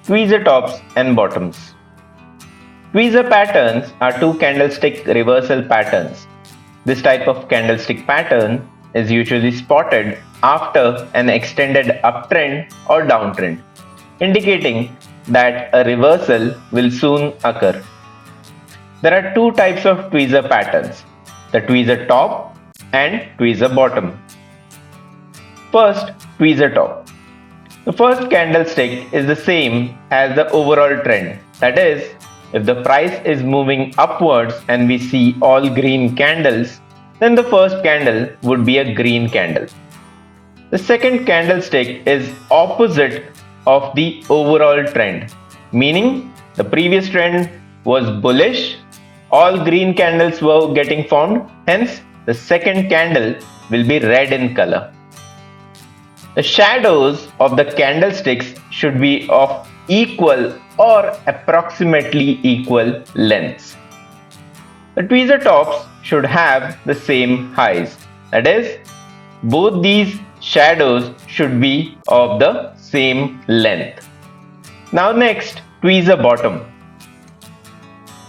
Tweezer tops and bottoms. Tweezer patterns are two candlestick reversal patterns. This type of candlestick pattern is usually spotted after an extended uptrend or downtrend, indicating that a reversal will soon occur. There are two types of tweezer patterns, the tweezer top and tweezer bottom. First, tweezer top. The first candlestick is the same as the overall trend. That is, if the price is moving upwards and we see all green candles, then the first candle would be a green candle. The second candlestick is opposite of the overall trend, meaning the previous trend was bullish, all green candles were getting formed, hence the second candle will be red in color. The shadows of the candlesticks should be of equal or approximately equal lengths. The tweezer tops should have the same highs. That is, both these shadows should be of the same length. Now next, tweezer bottom.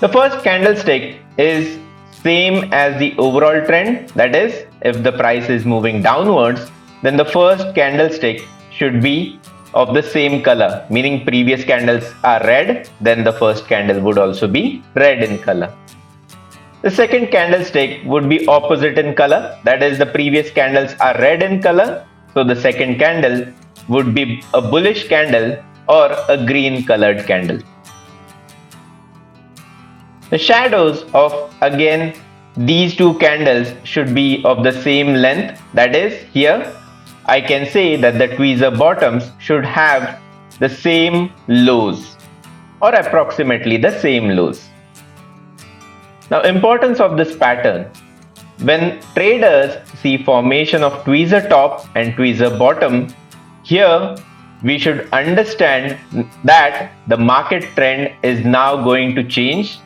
The first candlestick is same as the overall trend. That is, if the price is moving downwards, then the first candlestick should be of the same color, meaning previous candles are red, then the first candle would also be red in color. The second candlestick would be opposite in color, that is, the previous candles are red in color, so the second candle would be a bullish candle or a green colored candle. The shadows of again these two candles should be of the same length, that is, here I can say that the tweezer bottoms should have the same lows or approximately the same lows. Now, importance of this pattern. When traders see formation of tweezer top and tweezer bottom, here we should understand that the market trend is now going to change,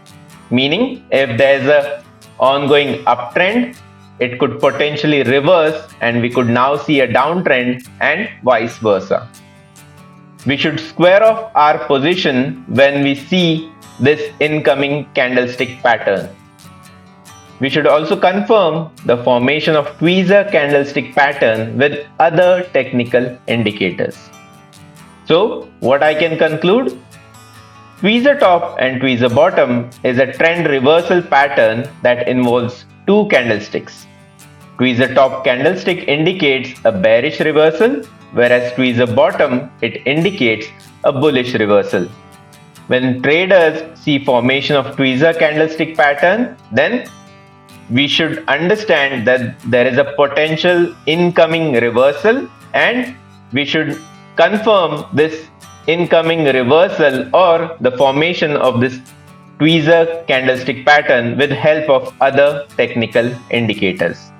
meaning if there is a ongoing uptrend, it could potentially reverse and we could now see a downtrend and vice versa. We should square off our position when we see this incoming candlestick pattern. We should also confirm the formation of tweezer candlestick pattern with other technical indicators. So, what I can conclude? Tweezer top and tweezer bottom is a trend reversal pattern that involves two candlesticks. Tweezer top candlestick indicates a bearish reversal, whereas tweezer bottom it indicates a bullish reversal. When traders see formation of tweezer candlestick pattern, then we should understand that there is a potential incoming reversal and we should confirm this incoming reversal or the formation of this tweezer candlestick pattern with help of other technical indicators.